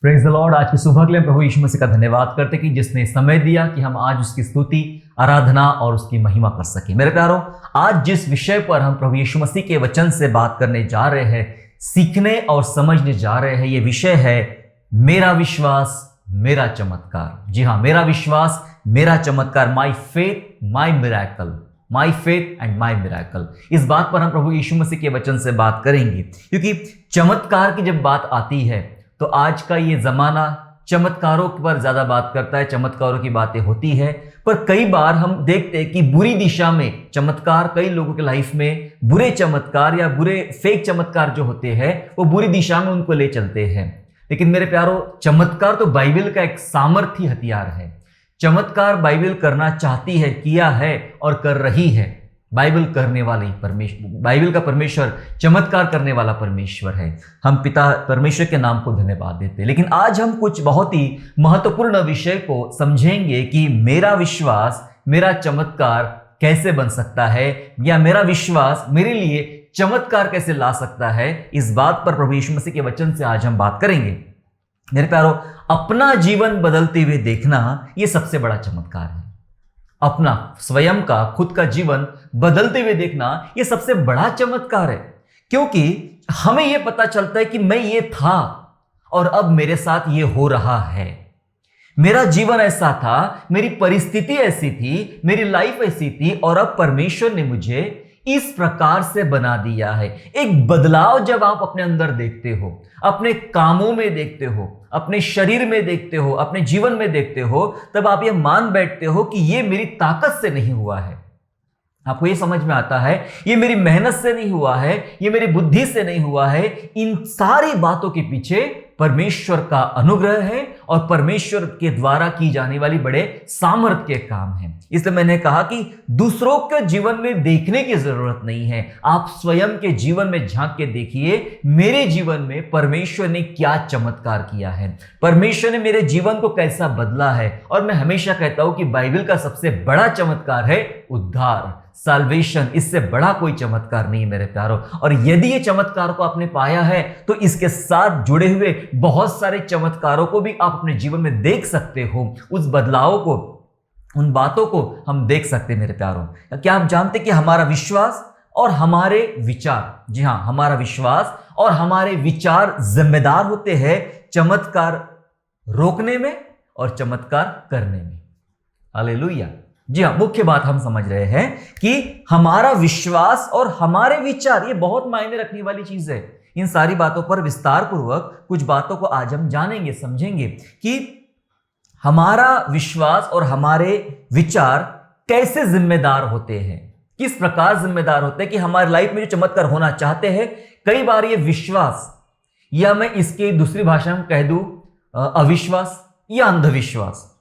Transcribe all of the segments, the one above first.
Praise the Lord. आज की सुबह के लिए प्रभु यीशु मसीह का धन्यवाद करते कि जिसने समय दिया कि हम आज उसकी स्तुति, आराधना और उसकी महिमा कर सके। मेरे प्यारों, आज जिस विषय पर हम प्रभु यीशु मसीह के वचन से बात करने जा रहे हैं, सीखने और समझने जा रहे हैं, ये विषय है मेरा विश्वास मेरा चमत्कार। जी हाँ, मेरा विश्वास मेरा चमत्कार, my faith my miracle, my faith and my miracle. इस बात पर हम प्रभु यीशु मसीह के वचन से बात करेंगे, क्योंकि चमत्कार की जब बात आती है तो आज का ये जमाना चमत्कारों पर ज्यादा बात करता है, चमत्कारों की बातें होती है। पर कई बार हम देखते हैं कि बुरी दिशा में चमत्कार, कई लोगों के लाइफ में बुरे चमत्कार या बुरे फेक चमत्कार जो होते हैं वो बुरी दिशा में उनको ले चलते हैं। लेकिन मेरे प्यारों, चमत्कार तो बाइबल का एक सामर्थी हथियार है। चमत्कार बाइबल करना चाहती है, किया है और कर रही है। बाइबल करने वाली परमेश्वर, बाइबल का परमेश्वर चमत्कार करने वाला परमेश्वर है। हम पिता परमेश्वर के नाम को धन्यवाद देते हैं। लेकिन आज हम कुछ बहुत ही महत्वपूर्ण विषय को समझेंगे कि मेरा विश्वास मेरा चमत्कार कैसे बन सकता है, या मेरा विश्वास मेरे लिए चमत्कार कैसे ला सकता है। इस बात पर प्रभु यीशु मसीह के वचन से आज हम बात करेंगे। मेरे प्यारों, अपना जीवन बदलते हुए देखना यह सबसे बड़ा चमत्कार है। अपना स्वयं का, खुद का जीवन बदलते हुए देखना यह सबसे बड़ा चमत्कार है, क्योंकि हमें यह पता चलता है कि मैं ये था और अब मेरे साथ ये हो रहा है। मेरा जीवन ऐसा था, मेरी परिस्थिति ऐसी थी, मेरी लाइफ ऐसी थी, और अब परमेश्वर ने मुझे इस प्रकार से बना दिया है। एक बदलाव जब आप अपने अंदर देखते हो, अपने कामों में देखते हो, अपने शरीर में देखते हो, अपने जीवन में देखते हो, तब आप ये मान बैठते हो कि ये मेरी ताकत से नहीं हुआ है। आपको ये समझ में आता है, ये मेरी मेहनत से नहीं हुआ है, ये मेरी बुद्धि से नहीं हुआ है। इन सारी बातों के पीछे परमेश्वर का अनुग्रह है और परमेश्वर के द्वारा की जाने वाली बड़े सामर्थ्य के काम हैं। इसलिए मैंने कहा कि दूसरों के जीवन में देखने की जरूरत नहीं है, आप स्वयं के जीवन में झांक के देखिए, मेरे जीवन में परमेश्वर ने क्या चमत्कार किया है, परमेश्वर ने मेरे जीवन को कैसा बदला है। और मैं हमेशा कहता हूं कि बाइबल का सबसे बड़ा चमत्कार है उद्धार, साल्वेशन। इससे बड़ा कोई चमत्कार नहीं मेरे प्यारों। और यदि ये चमत्कार को आपने पाया है तो इसके साथ जुड़े हुए बहुत सारे चमत्कारों को भी आप अपने जीवन में देख सकते हो। उस बदलाव को, उन बातों को हम देख सकते हैं मेरे प्यारों। क्या आप जानते कि हमारा विश्वास और हमारे विचार, जी हां, हमारा विश्वास और हमारे विचार जिम्मेदार होते हैं चमत्कार रोकने में और चमत्कार करने में। हालेलुया। जी हाँ, मुख्य बात हम समझ रहे हैं कि हमारा विश्वास और हमारे विचार, ये बहुत मायने रखने वाली चीज है। इन सारी बातों पर विस्तार पूर्वक कुछ बातों को आज हम जानेंगे, समझेंगे कि हमारा विश्वास और हमारे विचार कैसे जिम्मेदार होते हैं, किस प्रकार जिम्मेदार होते हैं कि हमारी लाइफ में जो चमत्कार होना चाहते हैं, कई बार ये विश्वास, या मैं इसकी दूसरी भाषा में कह दूं अविश्वास या अंधविश्वास,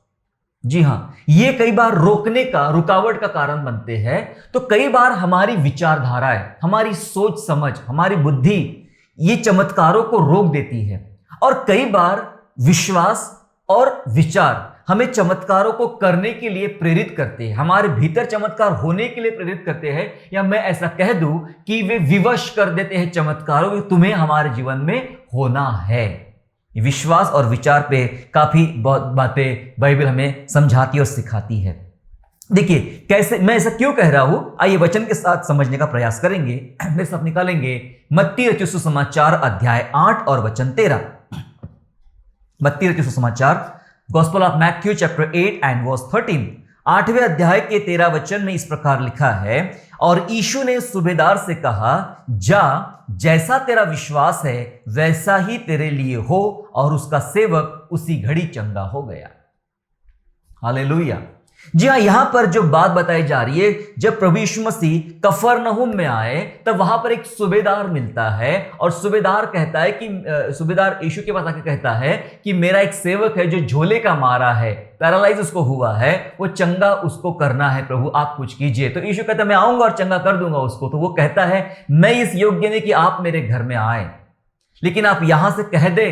जी हां, ये कई बार रोकने का, रुकावट का कारण बनते हैं। तो कई बार हमारी विचारधाराएं, हमारी सोच समझ, हमारी बुद्धि ये चमत्कारों को रोक देती है। और कई बार विश्वास और विचार हमें चमत्कारों को करने के लिए प्रेरित करते हैं, हमारे भीतर चमत्कार होने के लिए प्रेरित करते हैं, या मैं ऐसा कह दूं कि वे विवश कर देते हैं चमत्कारों को, तुम्हें हमारे जीवन में होना है। विश्वास और विचार पे काफी बहुत बातें बाइबल हमें समझाती और सिखाती है। देखिए कैसे, मैं ऐसा क्यों कह रहा हूं, आइए वचन के साथ समझने का प्रयास करेंगे। मेरे साथ निकालेंगे मत्ती रचित सुसमाचार अध्याय 8 और वचन 13। मत्ती रचित सुसमाचार, gospel of Matthew chapter 8 and verse 13। 8वें अध्याय के 13 वचन में इस प्रकार लिखा है, और यीशु ने सूबेदार से कहा, जा, जैसा तेरा विश्वास है वैसा ही तेरे लिए हो, और उसका सेवक उसी घड़ी चंगा हो गया। हालेलुया। जी हाँ, यहां पर जो बात बताई जा रही है, जब प्रभु यीशु मसीह कफरनहूम में आए तब वहां पर एक सूबेदार मिलता है, और सूबेदार कहता है कि सूबेदार यीशु के पास आके कहता है कि मेरा एक सेवक है जो झोले का मारा है, पैरालाइज उसको हुआ है, वो चंगा उसको करना है, प्रभु आप कुछ कीजिए। तो यीशु कहता है मैं आऊंगा और चंगा कर दूंगा उसको। तो वो कहता है मैं इस योग्य नहीं कि आप मेरे घर में आए, लेकिन आप यहां से कह दे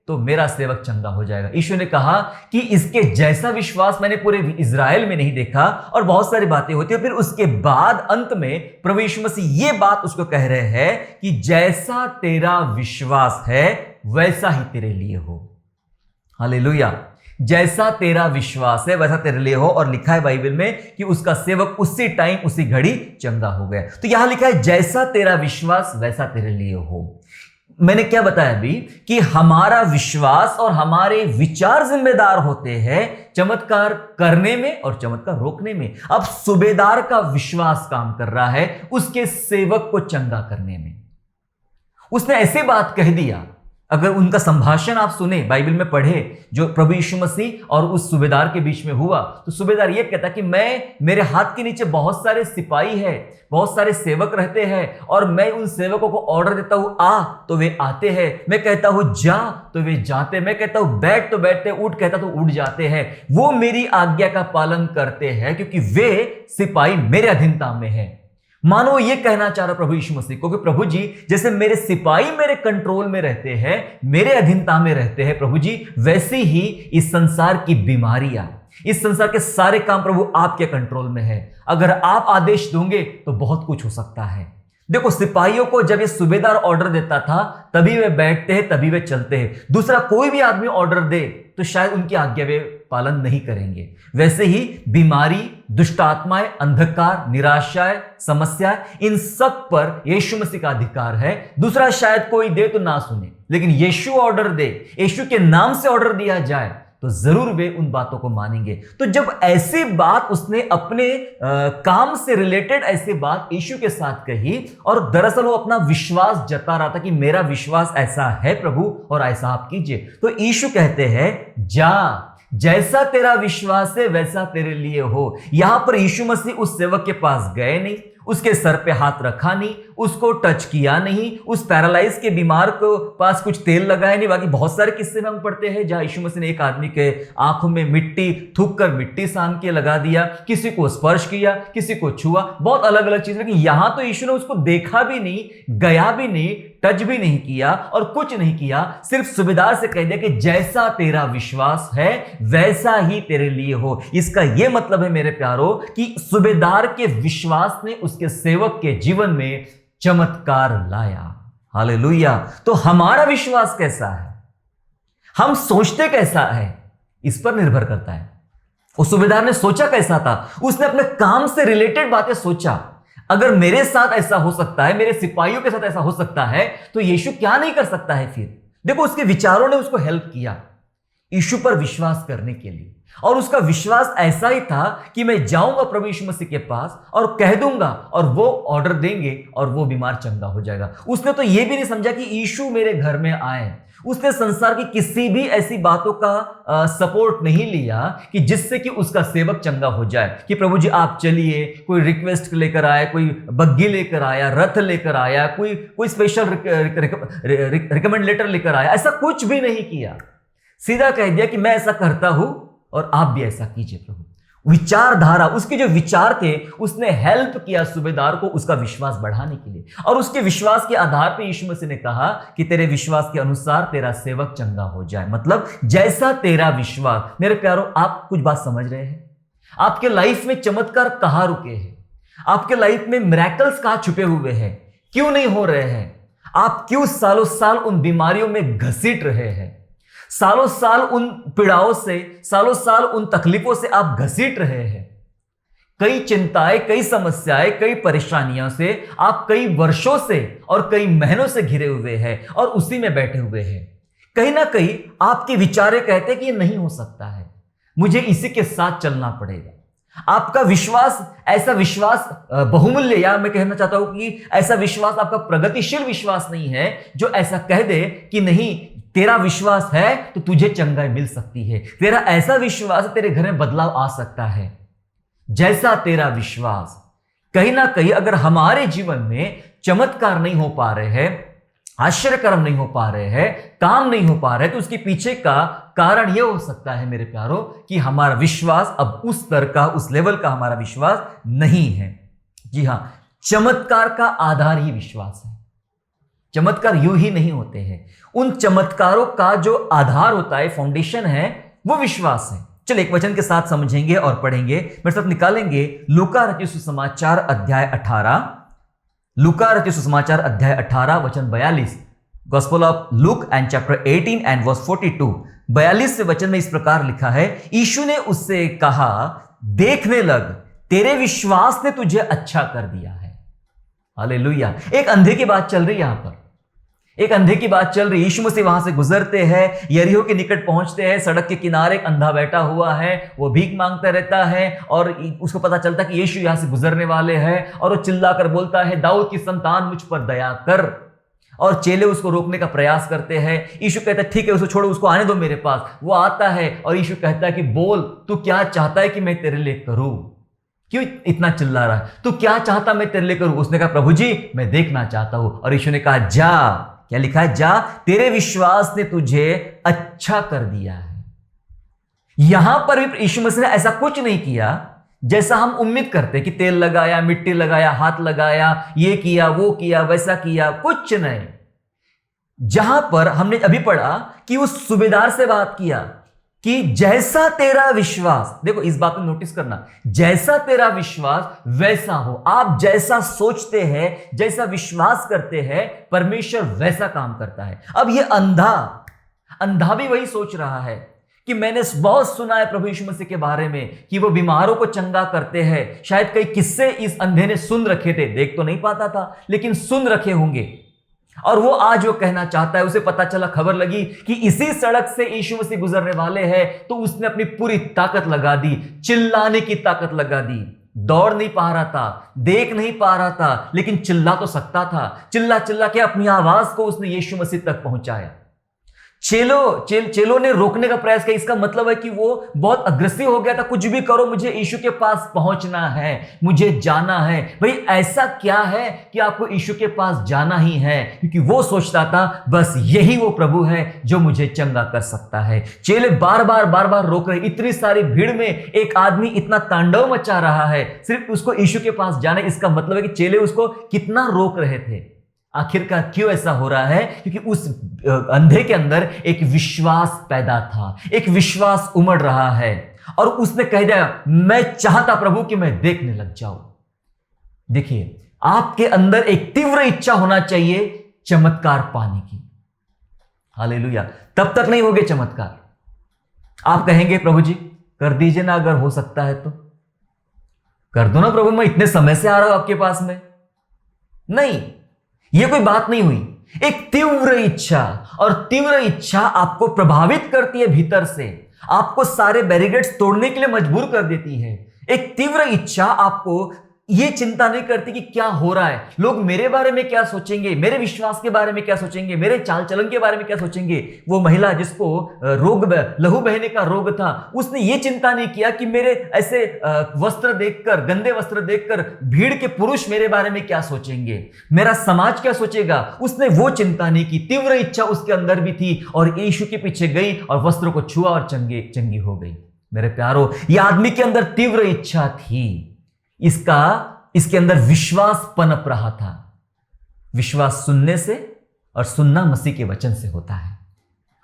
तो मेरा सेवक चंगा हो जाएगा। यीशु ने कहा कि इसके जैसा विश्वास मैंने पूरे इजराइल में नहीं देखा, और बहुत सारी बातें होती है। फिर उसके बाद अंत में प्रभु यीशु मसीह ये बात उसको कह रहे हैं कि जैसा तेरा विश्वास है वैसा ही तेरे लिए हो। हालेलुया। जैसा तेरा विश्वास है वैसा तेरे लिए हो, और लिखा है बाइबल में कि उसका सेवक उसी टाइम उसी घड़ी चंगा हो गया। तो यहां लिखा है जैसा तेरा विश्वास वैसा तेरे लिए हो। मैंने क्या बताया अभी कि हमारा विश्वास और हमारे विचार जिम्मेदार होते हैं चमत्कार करने में और चमत्कार रोकने में। अब सूबेदार का विश्वास काम कर रहा है उसके सेवक को चंगा करने में। उसने ऐसे बात कह दिया, अगर उनका संभाषण आप सुने, बाइबल में पढ़े, जो प्रभु यीशु मसीह और उस सूबेदार के बीच में हुआ, तो सूबेदार ये कहता कि मेरे हाथ के नीचे बहुत सारे सिपाही हैं, बहुत सारे सेवक रहते हैं, और मैं उन सेवकों को ऑर्डर देता हूं आ तो वे आते हैं, मैं कहता हूं जा तो वे जाते, मैं कहता हूं बैठ तो बैठते, उठ कहता तो उठ जाते हैं। वो मेरी आज्ञा का पालन करते हैं क्योंकि वे सिपाही मेरे अधीनता में है। मानो ये कहना चाह रहा प्रभु यीशु मसीह को कि प्रभु जी, जैसे मेरे सिपाही मेरे कंट्रोल में रहते हैं, मेरे अधीनता में रहते हैं प्रभु जी, वैसे ही इस संसार की बीमारियां, इस संसार के सारे काम प्रभु आपके कंट्रोल में है। अगर आप आदेश दोगे तो बहुत कुछ हो सकता है। देखो, सिपाहियों को जब ये सूबेदार ऑर्डर देता था तभी वे बैठते हैं, तभी वे चलते हैं। दूसरा कोई भी आदमी ऑर्डर दे तो शायद उनकी आज्ञा वे पालन नहीं करेंगे। वैसे ही बीमारी, दुष्ट आत्माएं, अंधकार, निराशाएं, समस्याएं, इन सब पर यीशु मसीह का अधिकार है। दूसरा शायद कोई दे तो ना सुने, लेकिन यीशु ऑर्डर दे, यीशु के नाम से ऑर्डर दिया जाए तो जरूर वे उन बातों को मानेंगे। तो जब ऐसी बात उसने अपने काम से रिलेटेड ऐसी बात यीशु के साथ कही, और दरअसल वो अपना विश्वास जता रहा था कि मेरा विश्वास ऐसा है प्रभु और ऐसा आप कीजिए, तो यीशु कहते हैं जा, जैसा तेरा विश्वास है वैसा तेरे लिए हो। यहां पर यीशु मसीह उस सेवक के पास गए नहीं, उसके सर पे हाथ रखा नहीं, उसको टच किया नहीं, उस पैरालाइज के बीमार को पास कुछ तेल लगाया नहीं। बाकी बहुत सारे किस्से में हम पढ़ते हैं जहां यीशु मसीह ने एक आदमी के आंखों में मिट्टी थूक कर मिट्टी सान के लगा दिया, किसी को स्पर्श किया, किसी को छुआ, बहुत अलग अलग चीजें। लेकिन यहां तो यीशु ने उसको देखा भी नहीं, गया भी नहीं, टच भी नहीं किया और कुछ नहीं किया, सिर्फ सूबेदार से कह दिया कि जैसा तेरा विश्वास है वैसा ही तेरे लिए हो। इसका यह मतलब है मेरे प्यारो कि सूबेदार के विश्वास ने उसके सेवक के जीवन में चमत्कार लाया। हालेलुया। तो हमारा विश्वास कैसा है, हम सोचते कैसा है, इस पर निर्भर करता है। उस सूबेदार ने सोचा कैसा था, उसने अपने काम से रिलेटेड बातें सोचा। अगर मेरे साथ ऐसा हो सकता है, मेरे सिपाहियों के साथ ऐसा हो सकता है, तो यीशु क्या नहीं कर सकता है फिर। देखो, उसके विचारों ने उसको हेल्प किया यीशु पर विश्वास करने के लिए, और उसका विश्वास ऐसा ही था कि मैं जाऊंगा प्रभु यीशु मसीह के पास और कह दूंगा और वो ऑर्डर देंगे और वो बीमार चंगा हो जाएगा। उसने तो ये भी नहीं समझा कि यीशु मेरे घर में आए। उसने संसार की किसी भी ऐसी बातों का सपोर्ट नहीं लिया कि जिससे कि उसका सेवक चंगा हो जाए, कि प्रभु जी आप चलिए, कोई रिक्वेस्ट लेकर आया, कोई बग्गी लेकर आया, रथ लेकर आया, कोई स्पेशल रिकमेंड लेटर लेकर आया, ऐसा कुछ भी नहीं किया। सीधा कह दिया कि मैं ऐसा करता हूं और आप भी ऐसा कीजिए प्रभु। विचारधारा, उसके जो विचार थे, उसने हेल्प किया सूबेदार को उसका विश्वास बढ़ाने के लिए, और उसके विश्वास के आधार पे यीशु मसीह ने कहा कि तेरे विश्वास के अनुसार तेरा सेवक चंगा हो जाए। मतलब जैसा तेरा विश्वास। मेरे प्यारो, आप कुछ बात समझ रहे हैं? आपके लाइफ में चमत्कार कहां रुके हैं? आपके लाइफ में मिरेकल्स कहां छुपे हुए हैं? क्यों नहीं हो रहे हैं? आप क्यों सालों साल उन बीमारियों में घसीट रहे हैं? सालों साल उन पीड़ाओं से, सालों साल उन तकलीफों से आप घसीट रहे हैं। कई चिंताएं, कई समस्याएं, कई परेशानियों से आप कई वर्षों से और कई महीनों से घिरे हुए हैं और उसी में बैठे हुए हैं। कहीं ना कहीं आपके विचारे कहते हैं कि ये नहीं हो सकता है, मुझे इसी के साथ चलना पड़ेगा। आपका विश्वास ऐसा विश्वास बहुमूल्य, या मैं कहना चाहता हूं कि ऐसा विश्वास आपका प्रगतिशील विश्वास नहीं है जो ऐसा कह दे कि नहीं, तेरा विश्वास है तो तुझे चंगाई मिल सकती है, तेरा ऐसा विश्वास तेरे घर में बदलाव आ सकता है। जैसा तेरा विश्वास। कहीं ना कहीं अगर हमारे जीवन में चमत्कार नहीं हो पा रहे हैं, आश्चर्यकर्म नहीं हो पा रहे हैं, काम नहीं हो पा रहे, तो उसके पीछे का कारण यह हो सकता है मेरे प्यारों कि हमारा विश्वास अब उस स्तर का, उस लेवल का हमारा विश्वास नहीं है। जी हां, चमत्कार का आधार ही विश्वास है। चमत्कार यूं ही नहीं होते हैं, उन चमत्कारों का जो आधार होता है, फाउंडेशन है, वो विश्वास है। चलिए एक वचन के साथ समझेंगे और पढ़ेंगे, मेरे साथ निकालेंगे लूका रचित सुसमाचार अध्याय 18, लूका रचित सुसमाचार अध्याय 18 वचन 42। Gospel of Luke and chapter 18 and verse 42, 42वें वचन में इस प्रकार लिखा है, यीशु ने उससे कहा, देखने लग, तेरे विश्वास ने तुझे अच्छा कर दिया है। हालेलुया। एक अंधे की बात चल रही है यहां पर, एक अंधे की बात चल रही। यीशु मसीह वहां से गुजरते हैं, यरीहो के निकट पहुंचते हैं, सड़क के किनारे एक अंधा बैठा हुआ है, वो भीख मांगता रहता है और उसको पता चलता कि यीशु यहां से गुजरने वाले हैं और वो चिल्लाकर बोलता है, दाऊद की संतान मुझ पर दया कर। और चेले उसको रोकने का प्रयास करते हैं। यीशु कहता है, ठीक है उसको छोड़ो, उसको आने दो मेरे पास। वो आता है और यीशु कहता है कि बोल, तू क्या चाहता है कि मैं तेरे लिए करूं? क्यों इतना चिल्ला रहा है? तू क्या चाहता मैं तेरे लिए करूं? उसने कहा, प्रभु जी मैं देखना चाहता हूं। और यीशु ने कहा, जा, क्या लिखा है, जा, तेरे विश्वास ने तुझे अच्छा कर दिया है। यहां पर भी यीशु मसीह ने ऐसा कुछ नहीं किया जैसा हम उम्मीद करते कि तेल लगाया, मिट्टी लगाया, हाथ लगाया, ये किया, वो किया, वैसा किया, कुछ नहीं। जहां पर हमने अभी पढ़ा कि उस सूबेदार से बात किया कि जैसा तेरा विश्वास, देखो इस बात में नोटिस करना, जैसा तेरा विश्वास वैसा हो। आप जैसा सोचते हैं, जैसा विश्वास करते हैं, परमेश्वर वैसा काम करता है। अब ये अंधा भी वही सोच रहा है कि मैंने बहुत सुना है प्रभु यीशु मसीह के बारे में कि वो बीमारों को चंगा करते हैं। शायद कई किस्से इस अंधे ने सुन रखे थे, देख तो नहीं पाता था लेकिन सुन रखे होंगे। और वो आज वो कहना चाहता है, उसे पता चला, खबर लगी कि इसी सड़क से यीशु मसीह गुजरने वाले हैं, तो उसने अपनी पूरी ताकत लगा दी, चिल्लाने की ताकत लगा दी। दौड़ नहीं पा रहा था, देख नहीं पा रहा था, लेकिन चिल्ला तो सकता था। चिल्ला चिल्ला के अपनी आवाज को उसने यीशु मसीह तक पहुंचाया। चेलों ने रोकने का प्रयास किया। इसका मतलब है कि वो बहुत अग्रेसिव हो गया था, कुछ भी करो, मुझे यीशु के पास पहुंचना है, मुझे जाना है। भाई ऐसा क्या है कि आपको यीशु के पास जाना ही है? क्योंकि वो सोचता था बस यही वो प्रभु है जो मुझे चंगा कर सकता है। चेले बार बार रोक रहे। इतनी सारी भीड़ में एक आदमी इतना तांडव मचा रहा है, सिर्फ उसको यीशु के पास जाना। इसका मतलब है कि चेले उसको कितना रोक रहे थे। आखिरकार क्यों ऐसा हो रहा है? क्योंकि उस अंधे के अंदर एक विश्वास पैदा था, एक विश्वास उमड़ रहा है और उसने कह दिया, मैं चाहता प्रभु कि मैं देखने लग जाऊं। देखिए, आपके अंदर एक तीव्र इच्छा होना चाहिए चमत्कार पाने की। हालेलुया। तब तक नहीं होगे चमत्कार। आप कहेंगे, प्रभु जी कर दीजिए ना, अगर हो सकता है तो कर दो ना प्रभु, मैं इतने समय से आ रहा हूं आपके पास में। नहीं, यह कोई बात नहीं हुई। एक तीव्र इच्छा, और तीव्र इच्छा आपको प्रभावित करती है भीतर से, आपको सारे बैरिकेड्स तोड़ने के लिए मजबूर कर देती है। एक तीव्र इच्छा आपको ये चिंता नहीं करती कि क्या हो रहा है, लोग मेरे बारे में क्या सोचेंगे, मेरे विश्वास के बारे में क्या सोचेंगे, मेरे चाल चलन के बारे में क्या सोचेंगे। वो महिला जिसको लहू बहने का रोग था, उसने ये चिंता नहीं किया कि मेरे ऐसे वस्त्र देखकर, गंदे वस्त्र देखकर भीड़ के पुरुष मेरे बारे में क्या सोचेंगे, मेरा समाज क्या सोचेगा। उसने वो चिंता नहीं की। तीव्र इच्छा उसके अंदर भी थी और यीशु के पीछे गई और वस्त्रों को छुआ और चंगी हो गई। मेरे प्यारो, यह आदमी के अंदर तीव्र इच्छा थी, इसके अंदर विश्वास पनप रहा था। विश्वास सुनने से, और सुनना मसीह के वचन से होता है।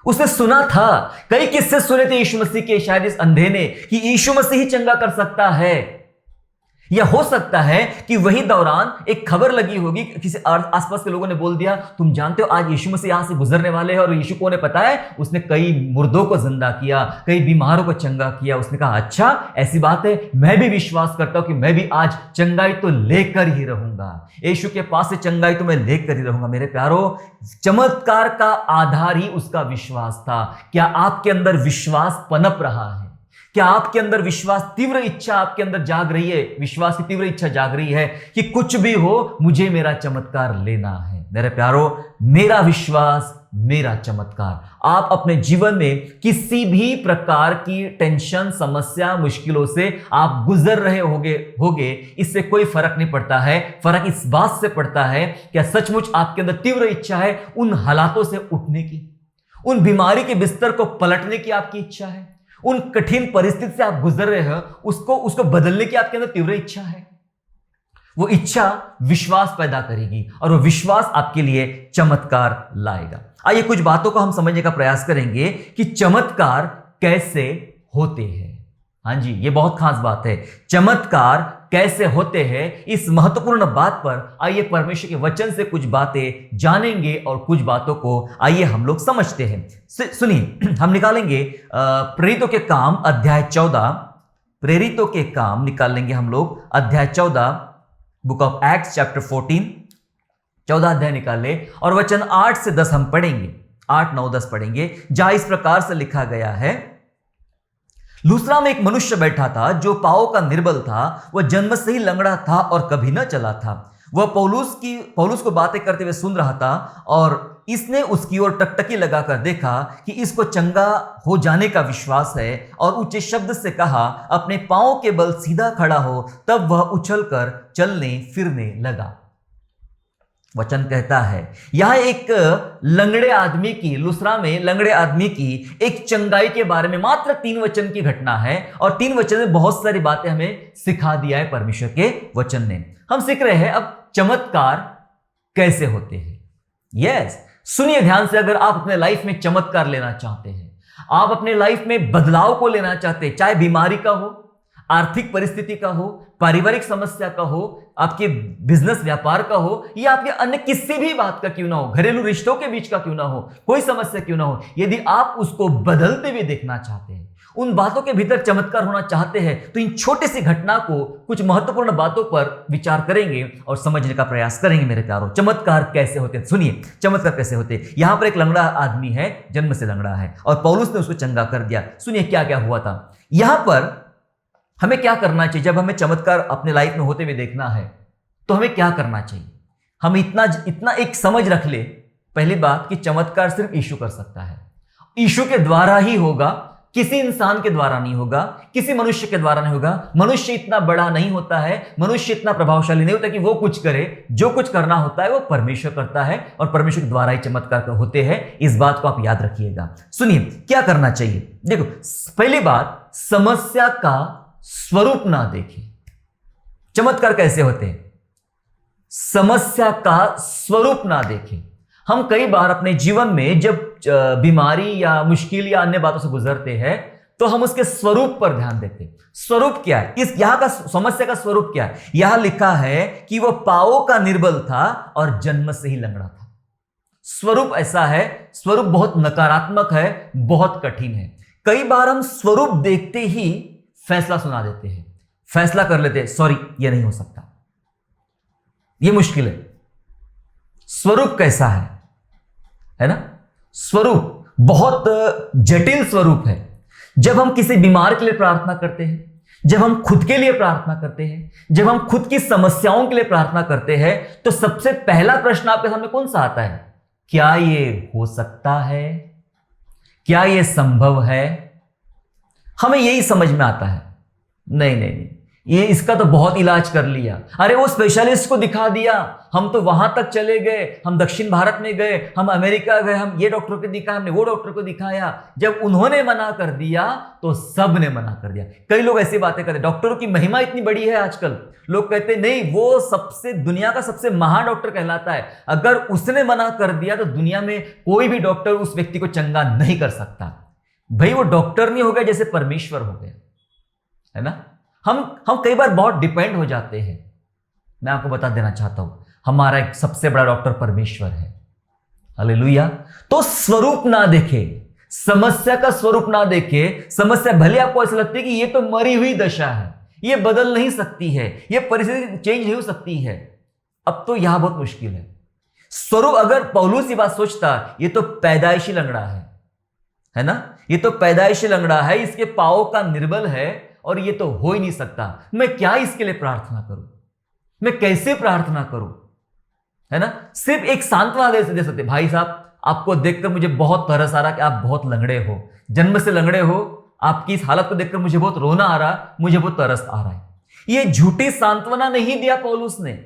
उसने सुना था, कई किस्से सुने थे यीशु मसीह के, शायद इस अंधे ने, कि यीशु मसीह ही चंगा कर सकता है। या हो सकता है कि वही दौरान एक खबर लगी होगी, किसी आसपास के लोगों ने बोल दिया, तुम जानते हो आज यीशु मसीह यहां से गुजरने वाले हैं। और यीशु को ने पता है, उसने कई मुर्दों को जिंदा किया, कई बीमारों को चंगा किया। उसने कहा, अच्छा ऐसी बात है, मैं भी विश्वास करता हूं कि मैं भी आज चंगाई तो लेकर ही रहूंगा, यीशु के पास से चंगाई तो मैं लेकर ही रहूंगा। मेरे प्यारो, चमत्कार का आधार ही उसका विश्वास था। क्या आपके अंदर विश्वास पनप रहा है? क्या आपके अंदर विश्वास, तीव्र इच्छा आपके अंदर जाग रही है, विश्वास की तीव्र इच्छा जाग रही है कि कुछ भी हो, मुझे मेरा चमत्कार लेना है? मेरे प्यारो, मेरा विश्वास मेरा चमत्कार। आप अपने जीवन में किसी भी प्रकार की टेंशन, समस्या, मुश्किलों से आप गुजर रहे होगे, इससे कोई फर्क नहीं पड़ता है। फर्क इस बात से पड़ता है, क्या सचमुच आपके अंदर तीव्र इच्छा है उन हालातों से उठने की, उन बीमारी के बिस्तर को पलटने की आपकी इच्छा है, उन कठिन परिस्थिति से आप गुजर रहे हो, उसको बदलने की आपके अंदर तीव्र इच्छा है। वो इच्छा विश्वास पैदा करेगी और वो विश्वास आपके लिए चमत्कार लाएगा। आइए कुछ बातों को हम समझने का प्रयास करेंगे कि चमत्कार कैसे होते हैं। हाँ जी, ये बहुत खास बात है। चमत्कार कैसे होते हैं, इस महत्वपूर्ण बात पर आइए परमेश्वर के वचन से कुछ बातें जानेंगे और कुछ बातों को आइए हम लोग समझते हैं। सुनिए, हम निकालेंगे प्रेरितों के काम अध्याय 14, प्रेरितों के काम निकाल लेंगे हम लोग अध्याय 14, बुक ऑफ एक्ट्स चैप्टर 14, 14 अध्याय निकाल ले और वचन 8 से 10 हम पढ़ेंगे, 8, 9, 10 पढ़ेंगे, जहां इस प्रकार से लिखा गया है। लूस्त्रा में एक मनुष्य बैठा था जो पांवों का निर्बल था, वह जन्म से ही लंगड़ा था और कभी न चला था। वह पौलुस को बातें करते हुए सुन रहा था और इसने उसकी ओर टकटकी लगाकर देखा कि इसको चंगा हो जाने का विश्वास है और ऊंचे शब्द से कहा, अपने पांवों के बल सीधा खड़ा हो। तब वह उछलकर चलने फिरने लगा। वचन कहता है यह एक लंगड़े आदमी की, लुस्रा में लंगड़े आदमी की एक चंगाई के बारे में मात्र 3 वचन की घटना है और 3 वचन में बहुत सारी बातें हमें सिखा दिया है परमेश्वर के वचन ने। हम सीख रहे हैं अब चमत्कार कैसे होते हैं। यस, सुनिए ध्यान से, अगर आप अपने लाइफ में चमत्कार लेना चाहते हैं, आप अपने लाइफ में बदलाव को लेना चाहते हैं, चाहे बीमारी का हो, आर्थिक परिस्थिति का हो, पारिवारिक समस्या का हो, आपके बिजनेस व्यापार का हो, या आपके अन्य किसी भी बात का क्यों ना हो, घरेलू रिश्तों के बीच का क्यों ना हो, कोई समस्या क्यों ना हो, यदि आप उसको बदलते हुए देखना चाहते हैं, उन बातों के भीतर चमत्कार होना चाहते हैं, तो इन छोटी सी घटना को, कुछ महत्वपूर्ण बातों पर विचार करेंगे और समझने का प्रयास करेंगे। मेरे प्यारों, चमत्कार कैसे होते हैं, सुनिए चमत्कार कैसे होते हैं। यहां पर एक लंगड़ा आदमी है, जन्म से लंगड़ा है और पौलुस ने उसको चंगा कर दिया। सुनिए क्या क्या हुआ था। यहां पर हमें क्या करना चाहिए जब हमें चमत्कार अपने लाइफ में होते हुए देखना है, तो हमें क्या करना चाहिए। हम इतना एक समझ रख ले, पहली बात कि चमत्कार सिर्फ यीशु कर सकता है, यीशु के द्वारा ही होगा, किसी इंसान के द्वारा नहीं होगा, किसी मनुष्य के द्वारा नहीं होगा। मनुष्य इतना बड़ा नहीं होता है, मनुष्य इतना प्रभावशाली नहीं होता कि वो कुछ करे। जो कुछ करना होता है वो परमेश्वर करता है और परमेश्वर के द्वारा ही चमत्कार होते हैं। इस बात को आप याद रखिएगा। सुनिए क्या करना चाहिए। देखो, पहली बात, समस्या का स्वरूप ना देखें। चमत्कार कैसे होते हैं, समस्या का स्वरूप ना देखें। हम कई बार अपने जीवन में जब बीमारी या मुश्किल या अन्य बातों से गुजरते हैं, तो हम उसके स्वरूप पर ध्यान देते हैं। स्वरूप क्या है, इस यहां का समस्या का स्वरूप क्या है। यहां लिखा है कि वह पांवों का निर्बल था और जन्म से ही लंगड़ा था। स्वरूप ऐसा है, स्वरूप बहुत नकारात्मक है, बहुत कठिन है। कई बार हम स्वरूप देखते ही फैसला सुना देते हैं, फैसला कर लेते हैं, सॉरी ये नहीं हो सकता, ये मुश्किल है। स्वरूप कैसा है ना। स्वरूप बहुत जटिल स्वरूप है। जब हम किसी बीमार के लिए प्रार्थना करते हैं, जब हम खुद के लिए प्रार्थना करते हैं, जब हम खुद की समस्याओं के लिए प्रार्थना करते हैं, तो सबसे पहला प्रश्न आपके सामने कौन सा आता है, क्या ये हो सकता है, क्या ये संभव है। हमें यही समझ में आता है, नहीं नहीं नहीं, ये इसका तो बहुत इलाज कर लिया, अरे वो स्पेशलिस्ट को दिखा दिया, हम तो वहां तक चले गए, हम दक्षिण भारत में गए, हम अमेरिका गए, हम ये डॉक्टर को दिखाया, हमने वो डॉक्टर को दिखाया। जब उन्होंने मना कर दिया तो सब ने मना कर दिया। कई लोग ऐसी बातें करते, डॉक्टरों की महिमा इतनी बड़ी है आजकल, लोग कहते नहीं वो सबसे दुनिया का सबसे महान डॉक्टर कहलाता है, अगर उसने मना कर दिया तो दुनिया में कोई भी डॉक्टर उस व्यक्ति को चंगा नहीं कर सकता। भाई वो डॉक्टर नहीं हो गया जैसे परमेश्वर हो गया, है ना। हम कई बार बहुत डिपेंड हो जाते हैं। मैं आपको बता देना चाहता हूं, हमारा एक सबसे बड़ा डॉक्टर परमेश्वर है। हालेलुया। तो स्वरूप ना देखे, समस्या का स्वरूप ना देखे। समस्या भले आपको ऐसा लगती है कि ये तो मरी हुई दशा है, ये बदल नहीं सकती है, ये परिस्थिति चेंज नहीं हो सकती है, अब तो यहां बहुत मुश्किल है। स्वरूप, अगर पौलुस ये बात सोचता ये तो पैदाइशी लंगड़ा है ना, ये तो पैदाइशी लंगड़ा है, इसके पांवों का निर्बल है और ये तो हो ही नहीं सकता, मैं क्या इसके लिए प्रार्थना करूं, मैं कैसे प्रार्थना करूं, है ना। सिर्फ एक सांत्वना दे सकते, भाई साहब आपको देखकर मुझे बहुत तरस आ रहा कि आप बहुत लंगड़े हो, जन्म से लंगड़े हो, आपकी इस हालत को देखकर मुझे बहुत रोना आ रहा, मुझे बहुत तरस आ रहा है। ये झूठी सांत्वना नहीं दिया पौलुस ने,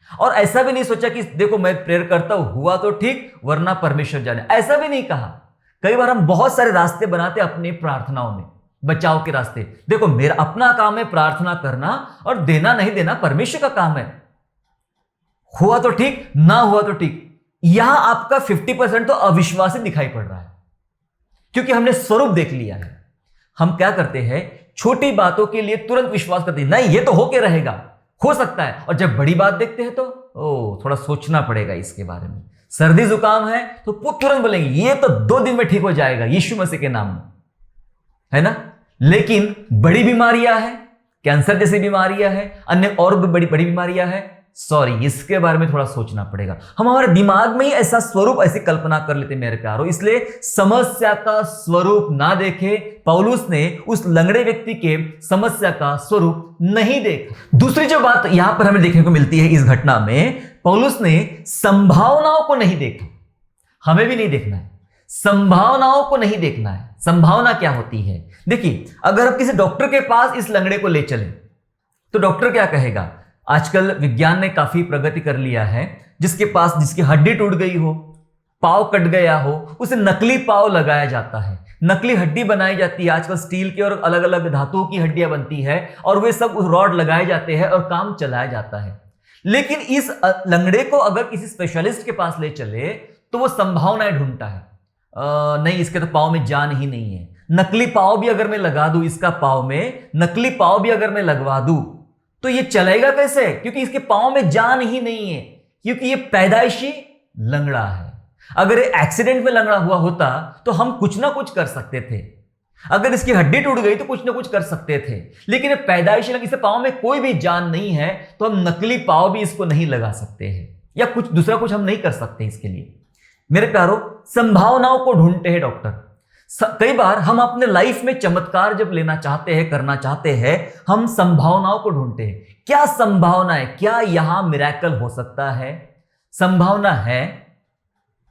और ऐसा भी नहीं सोचा कि देखो मैं प्रेयर करता हूं, हुआ तो ठीक वरना परमेश्वर जाने, ऐसा भी नहीं कहा। कई बार हम बहुत सारे रास्ते बनाते अपनी प्रार्थनाओं में, बचाव के रास्ते। देखो मेरा अपना काम है प्रार्थना करना, और देना नहीं देना परमेश्वर का काम है, हुआ तो ठीक ना हुआ तो ठीक। यहां आपका 50% तो अविश्वासी दिखाई पड़ रहा है, क्योंकि हमने स्वरूप देख लिया है। हम क्या करते हैं, छोटी बातों के लिए तुरंत विश्वास करते हैं, नहीं ये तो होके रहेगा, हो सकता है। और जब बड़ी बात देखते हैं तो थोड़ा सोचना पड़ेगा इसके बारे में। सर्दी जुकाम है तो तुरंत बोलेंगे ये तो 2 दिन में ठीक हो जाएगा यीशु मसीह के नाम में, है ना। लेकिन बड़ी बीमारियां हैं, कैंसर जैसी बीमारियां हैं, अन्य और भी बड़ी बड़ी बीमारियां हैं, सॉरी इसके बारे में थोड़ा सोचना पड़ेगा। हम हमारे दिमाग में ही ऐसा स्वरूप, ऐसी कल्पना कर लेते मेरे प्यारो। इसलिए समस्या का स्वरूप ना देखे, पौलुस ने उस लंगड़े व्यक्ति के समस्या का स्वरूप नहीं देखा। दूसरी जो बात यहां पर हमें देखने को मिलती है इस घटना में, पौलुस ने संभावनाओं को नहीं देखा। हमें भी नहीं देखना है, संभावनाओं को नहीं देखना है। संभावना क्या होती है? देखिए, अगर आप किसी डॉक्टर के पास इस लंगड़े को ले चले तो डॉक्टर क्या कहेगा? आजकल विज्ञान ने काफी प्रगति कर लिया है। जिसकी हड्डी टूट गई हो, पाव कट गया हो, उसे नकली पाव लगाया जाता है, नकली हड्डी बनाई जाती है। आजकल स्टील की और अलग अलग धातुओं की हड्डियां बनती है और वे सब रॉड लगाए जाते हैं और काम चलाया जाता है। लेकिन इस लंगड़े को अगर किसी स्पेशलिस्ट के पास ले चले तो वो संभावनाएं ढूंढता है। नहीं, इसके तो पाव में जान ही नहीं है। नकली पाव भी अगर मैं लगा दूं, इसका पाव में नकली पाव भी अगर मैं लगवा दूं तो ये चलेगा कैसे? क्योंकि इसके पांव में जान ही नहीं है, क्योंकि ये पैदाइशी लंगड़ा है। अगर ये एक्सीडेंट में लंगड़ा हुआ होता तो हम कुछ ना कुछ कर सकते थे। अगर इसकी हड्डी टूट गई तो कुछ ना कुछ कर सकते थे। लेकिन ये पैदाइशी लंगड़ा, इसके पांव में कोई भी जान नहीं है, तो हम नकली पाव भी इसको नहीं लगा सकते हैं या कुछ दूसरा कुछ हम नहीं कर सकते इसके लिए। मेरे प्यारो, संभावनाओं को ढूंढते हैं डॉक्टर। कई बार हम अपने लाइफ में चमत्कार जब लेना चाहते हैं, करना चाहते हैं, हम संभावनाओं को ढूंढते हैं। क्या संभावना है? क्या यहां मिरेकल हो सकता है? संभावना है।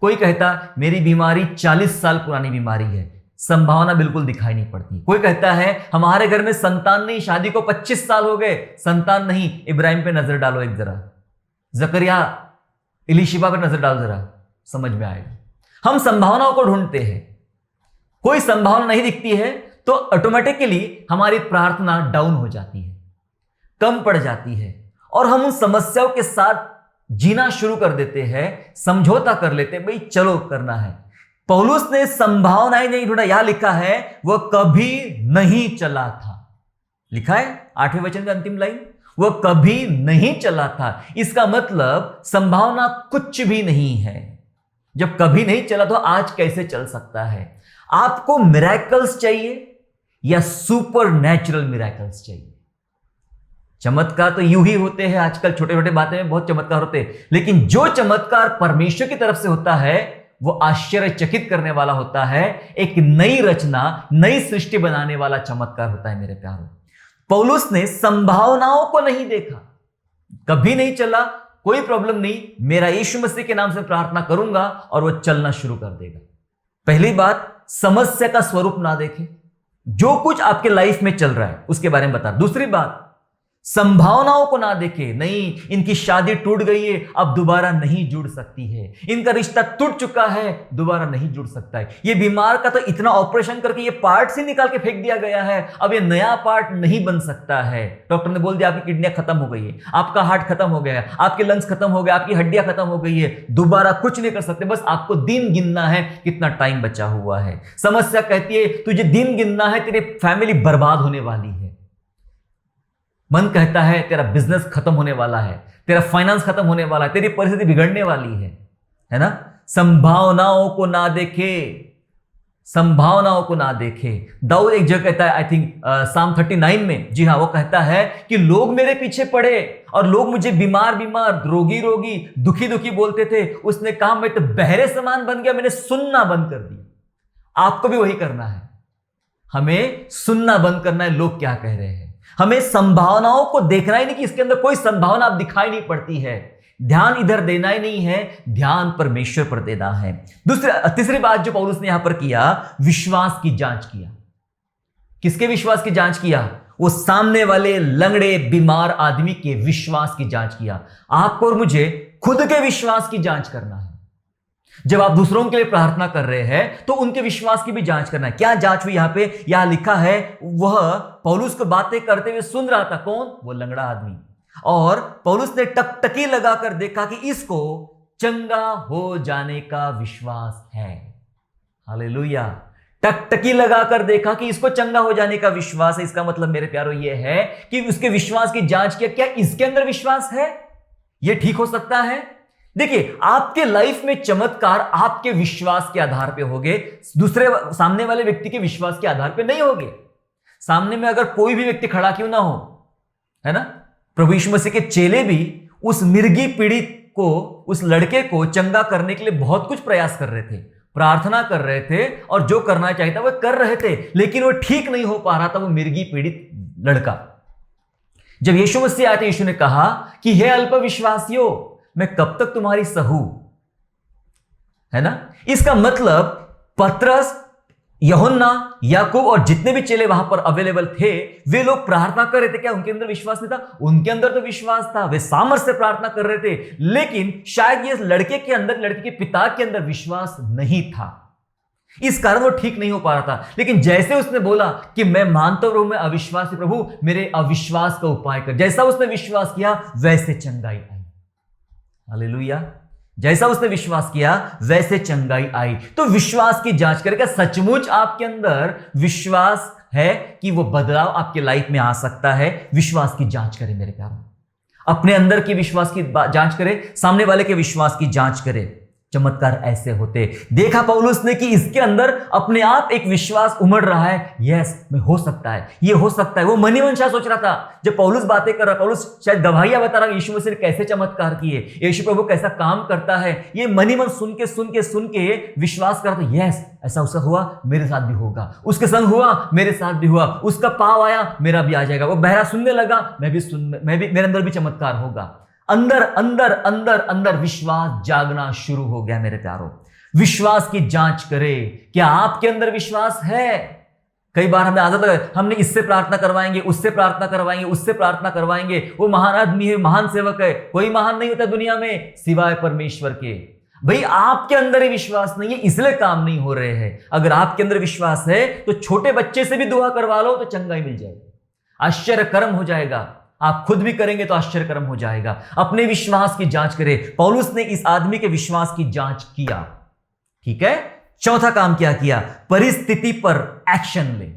कोई कहता मेरी बीमारी 40 साल पुरानी बीमारी है, संभावना बिल्कुल दिखाई नहीं पड़ती। कोई कहता है हमारे घर में संतान नहीं, शादी को 25 साल हो गए, संतान नहीं। इब्राहिम पे नजर डालो एक जरा, जकरिया इलीशिबा पर नजर डालो जरा, समझ में आएगा। हम संभावनाओं को ढूंढते हैं। कोई संभावना नहीं दिखती है तो ऑटोमेटिकली हमारी प्रार्थना डाउन हो जाती है, कम पड़ जाती है और हम उन समस्याओं के साथ जीना शुरू कर देते हैं, समझौता कर लेते हैं, भाई चलो करना है। पौलुस ने संभावनाएं नहीं ढूंढा। यहां लिखा है वह कभी नहीं चला था। लिखा है 8वें वचन का अंतिम लाइन, वह कभी नहीं चला था। इसका मतलब संभावना कुछ भी नहीं है। जब कभी नहीं चला तो आज कैसे चल सकता है? आपको मिरेकल्स चाहिए या सुपर नेचुरल मिरेकल्स चाहिए? चमत्कार तो यूं ही होते हैं आजकल, छोटे छोटे बातें में बहुत चमत्कार होते हैं, लेकिन जो चमत्कार परमेश्वर की तरफ से होता है वो आश्चर्यचकित करने वाला होता है। एक नई रचना, नई सृष्टि बनाने वाला चमत्कार होता है मेरे प्यारों। पौलुस ने संभावनाओं को नहीं देखा। कभी नहीं चला, कोई प्रॉब्लम नहीं, मेरा यीशु मसीह के नाम से प्रार्थना करूंगा और वो चलना शुरू कर देगा। पहली बात, समस्या का स्वरूप ना देखें, जो कुछ आपके लाइफ में चल रहा है उसके बारे में बता। दूसरी बात, संभावनाओं को ना देखें, नहीं इनकी शादी टूट गई है, अब दोबारा नहीं जुड़ सकती है, इनका रिश्ता टूट चुका है, दोबारा नहीं जुड़ सकता है, ये बीमार का तो इतना ऑपरेशन करके ये पार्ट से निकाल के फेंक दिया गया है, अब ये नया पार्ट नहीं बन सकता है। डॉक्टर ने बोल दिया आपकी किडनियां खत्म हो गई है, आपका हार्ट खत्म हो गया है, आपके लंग्स खत्म हो गए, आपकी हड्डियां खत्म हो गई है, दोबारा कुछ नहीं कर सकते, बस आपको दिन गिनना है कितना टाइम बचा हुआ है। समस्या कहती है तुझे दिन गिनना है, तेरी फैमिली बर्बाद होने वाली है। मन कहता है तेरा बिजनेस खत्म होने वाला है, तेरा फाइनेंस खत्म होने वाला है, तेरी परिस्थिति बिगड़ने वाली है ना। संभावनाओं को ना देखे, संभावनाओं को ना देखे। दाऊद एक जगह कहता है, आई थिंक साम 39 में, जी हाँ, वो कहता है कि लोग मेरे पीछे पड़े और लोग मुझे बीमार बीमार, रोगी रोगी, दुखी दुखी बोलते थे। उसने कहा मैं तो बहरे समान बन गया, मैंने सुनना बंद कर दिया। आपको भी वही करना है, हमें सुनना बंद करना है लोग क्या कह रहे हैं। हमें संभावनाओं को देखना ही नहीं कि इसके अंदर कोई संभावना अब दिखाई नहीं पड़ती है, ध्यान इधर देना ही नहीं है, ध्यान परमेश्वर पर देना है। तीसरी बात जो पौलुस ने यहां पर किया, विश्वास की जांच किया। किसके विश्वास की जांच किया? वो सामने वाले लंगड़े बीमार आदमी के विश्वास की जांच किया। आपको और मुझे खुद के विश्वास की जांच करना है। जब आप दूसरों के लिए प्रार्थना कर रहे हैं तो उनके विश्वास की भी जांच करना है। क्या जांच हुई? यहां पे यहां लिखा है वह पौलुस को बातें करते हुए सुन रहा था। कौन? वो लंगड़ा आदमी। और पौलुस ने टकटकी लगाकर देखा कि इसको चंगा हो जाने का विश्वास है। हालेलुया। टकटकी लगाकर देखा कि इसको चंगा हो जाने का विश्वास है, इसका मतलब मेरे प्यारो ये है कि उसके विश्वास की जांच किया, क्या इसके अंदर विश्वास है, ये ठीक हो सकता है। देखिए, आपके लाइफ में चमत्कार आपके विश्वास के आधार पे होंगे, दूसरे सामने वाले व्यक्ति के विश्वास के आधार पे नहीं होंगे। सामने में अगर कोई भी व्यक्ति खड़ा क्यों ना हो, है ना, प्रभु यीशु मसीह के चेले भी उस मिर्गी पीड़ित को, उस लड़के को चंगा करने के लिए बहुत कुछ प्रयास कर रहे थे, प्रार्थना कर रहे थे और जो करना चाहिए था वो कर रहे थे, लेकिन वो ठीक नहीं हो पा रहा था, वो मिर्गी पीड़ित लड़का। जब यीशु मसीह आए थे, यीशु ने कहा कि हे अल्पविश्वासियों, मैं कब तक तुम्हारी सहूं, है ना। इसका मतलब पतरस, यूहन्ना, याकूब और जितने भी चेले वहां पर अवेलेबल थे, वे लोग प्रार्थना कर रहे थे। क्या उनके अंदर विश्वास नहीं था? उनके अंदर तो विश्वास था, वे सामर्थ्य से प्रार्थना कर रहे थे, लेकिन शायद ये लड़के के अंदर, लड़के के पिता के अंदर विश्वास नहीं था, इस कारण वो ठीक नहीं हो पा रहा था। लेकिन जैसे उसने बोला कि मैं मानता हूं मैं अविश्वासी, प्रभु मेरे अविश्वास का उपाय कर, जैसा उसने विश्वास किया वैसे चंगाई आई। हालेलुया। जैसा उसने विश्वास किया वैसे चंगाई आई। तो विश्वास की जांच करें, क्या सचमुच आपके अंदर विश्वास है कि वो बदलाव आपके लाइफ में आ सकता है? विश्वास की जांच करें मेरे प्यारों, अपने अंदर की विश्वास की जांच करें, सामने वाले के विश्वास की जांच करें। चमत्कार ऐसे होते देखा पौलुस ने कि इसके अंदर अपने आप एक विश्वास उमड़ रहा है, यस मैं हो सकता है, ये हो सकता है। वो मनी मन शायद सोच रहा था, जब पौलुस बातें कर रहा, पौलुस शायद गवाहियां बता रहा यीशु मसीह ने कैसे चमत्कार किए, यीशु प्रभु कैसा काम करता है, ये मनी मन सुन के विश्वास करता, यस ऐसा उसका हुआ मेरे साथ भी होगा, उसके संग हुआ मेरे साथ भी हुआ, उसका पांव आया मेरा भी आ जाएगा, वो बहरा सुनने लगा मैं भी मेरे अंदर भी चमत्कार होगा। अंदर अंदर अंदर अंदर विश्वास जागना शुरू हो गया मेरे प्यारों। विश्वास की जांच करें, क्या आपके अंदर विश्वास है? कई बार हमें आदत है, हमने इससे प्रार्थना करवाएंगे, उससे प्रार्थना करवाएंगे, उससे प्रार्थना करवाएंगे, वो महान आदमी है, महान सेवक है। कोई महान नहीं होता दुनिया में सिवाय परमेश्वर के। भाई आपके अंदर ही विश्वास नहीं है, इसलिए काम नहीं हो रहे हैं। अगर आपके अंदर विश्वास है तो छोटे बच्चे से भी दुआ करवा लो तो चंगाई मिल जाएगी, आश्चर्य कर्म हो जाएगा। आप खुद भी करेंगे तो आश्चर्य कर्म हो जाएगा। अपने विश्वास की जांच करें। पौलुस ने इस आदमी के विश्वास की जांच किया, ठीक है। चौथा काम क्या किया? परिस्थिति पर एक्शन ले।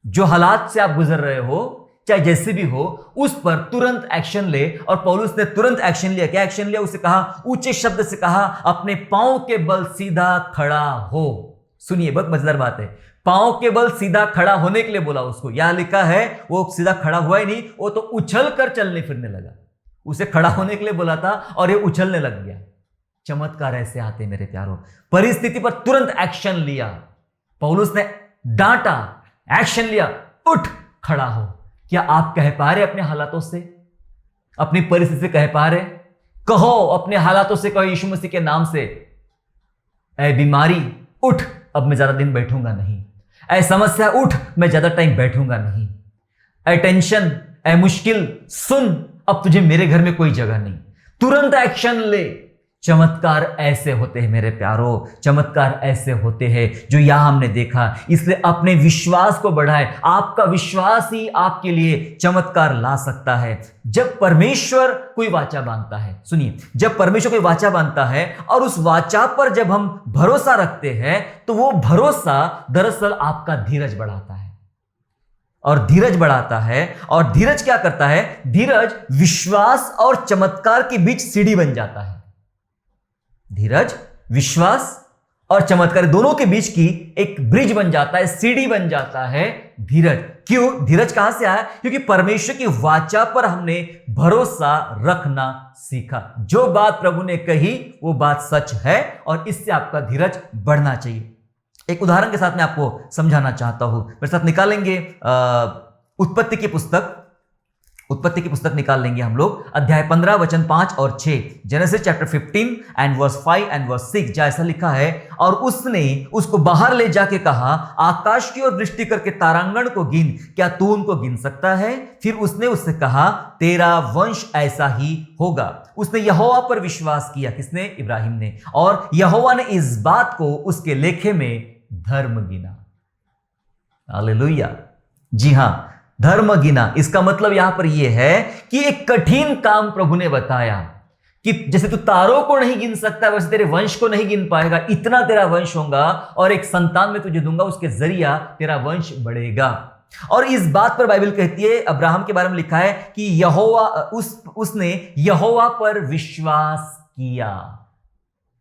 जो हालात से आप गुजर रहे हो, चाहे जैसे भी हो, उस पर तुरंत एक्शन ले। और पौलुस ने तुरंत एक्शन लिया। क्या एक्शन लिया? उसे कहा, ऊंचे शब्द से कहा, अपने पांव के बल सीधा खड़ा हो। सुनिए, बहुत मजेदार बात है। पांव के बल सीधा खड़ा होने के लिए बोला उसको। यहां लिखा है वो सीधा खड़ा हुआ ही नहीं, वो तो उछल कर चलने फिरने लगा। उसे खड़ा होने के लिए बोला था और ये उछलने लग गया। चमत्कार ऐसे आते मेरे प्यारों। परिस्थिति पर तुरंत एक्शन लिया। पौलुस ने डांटा, एक्शन लिया, उठ खड़ा हो। क्या आप कह पा रहे अपने हालातों से, अपनी परिस्थिति से कह पा रहे? कहो अपने हालातों से, कहो यीशु मसीह के नाम से, ऐ बीमारी उठ, अब मैं ज्यादा दिन बैठूंगा नहीं। ऐ समस्या उठ, मैं ज्यादा टाइम बैठूंगा नहीं। ऐ टेंशन, ऐ मुश्किल सुन, अब तुझे मेरे घर में कोई जगह नहीं। तुरंत एक्शन ले। चमत्कार ऐसे होते हैं मेरे प्यारों, चमत्कार ऐसे होते हैं जो यहां हमने देखा। इसलिए अपने विश्वास को बढ़ाए। आपका विश्वास ही आपके लिए चमत्कार ला सकता है। जब परमेश्वर कोई वाचा बांधता है, सुनिए, जब परमेश्वर कोई वाचा बांधता है और उस वाचा पर जब हम भरोसा रखते हैं, तो वो भरोसा दरअसल आपका धीरज बढ़ाता है। और धीरज बढ़ाता है, और धीरज क्या करता है? धीरज विश्वास और चमत्कार के बीच सीढ़ी बन जाता है। धीरज विश्वास और चमत्कार दोनों के बीच की एक ब्रिज बन जाता है, सीढ़ी बन जाता है धीरज। क्यों? धीरज कहां से आया? क्योंकि परमेश्वर की वाचा पर हमने भरोसा रखना सीखा। जो बात प्रभु ने कही वो बात सच है, और इससे आपका धीरज बढ़ना चाहिए। एक उदाहरण के साथ मैं आपको समझाना चाहता हूं। मेरे साथ निकालेंगे उत्पत्ति की पुस्तक निकाल लेंगे हम लोग, अध्याय 15 वचन 5 और 6। Genesis chapter 15 and verse 5 and verse 6। जहाँ ऐसा लिखा है, और उसने उसको बाहर ले जाके कहा, आकाश की ओर दृष्टि करके तारांगण को गिन, क्या तू उनको गिन सकता है? फिर उसने उससे कहा, तेरा वंश ऐसा ही होगा। उसने यहोवा पर विश्वास किया। किसने? इब्राहिम ने। और यहोवा ने इस बात को उसके लेखे में धर्म गिना। हालेलुया। जी हां, धर्म गिना। इसका मतलब यहां पर यह है कि एक कठिन काम प्रभु ने बताया कि जैसे तू तारों को नहीं गिन सकता वैसे तेरे वंश को नहीं गिन पाएगा, इतना तेरा वंश होगा और एक संतान में तुझे दूंगा, उसके जरिया तेरा वंश बढ़ेगा। और इस बात पर बाइबल कहती है, अब्राहम के बारे में लिखा है कि यहोवा उसने यहोवा पर विश्वास किया